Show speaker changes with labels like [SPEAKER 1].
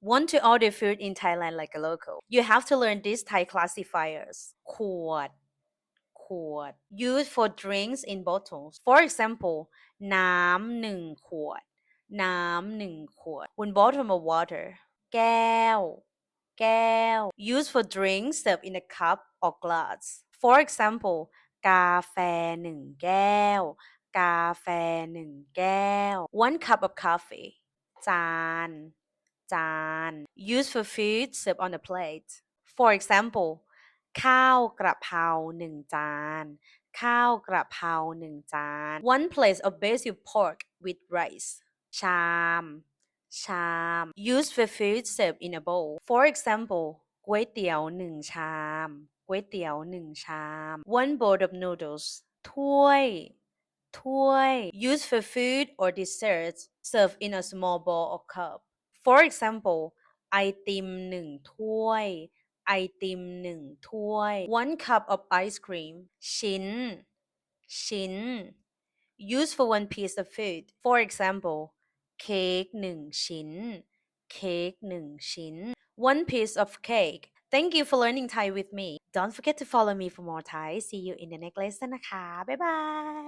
[SPEAKER 1] Want to order food in Thailand like a local? You have to learn these Thai classifiers. ขวด Used for drinks in bottles. For example, น้ำ1 ขวด น้ำ1 ขวด One bottle of water. แก้ว Used for drinks served in a cup or glass. For example, กาแฟ1 แก้ว กาแฟ1 แก้ว One cup of coffee. จาน Used for food served on a plate. For example, ข้าวกระเพรา1 จาน ข้าวกระเพรา1 จาน One plate of basil pork with rice. ชาม Used for food served in a bowl. For example, ก๋วยเตี๋ยว1 ชาม ก๋วยเตี๋ยว1 ชาม One bowl of noodles. ถ้วย Used for food or desserts served in a small bowl or cup. For example, ไอติม1 ถ้วย ไอติม1 ถ้วย One cup of ice cream. ชิ้น Used for one piece of food. For example, เค้ก1 ชิ้น เค้ก1 ชิ้น One piece of cake. Thank you for learning Thai with me. Don't forget to follow me for more Thai. See you in the next lesson นะคะ บ๊ายบาย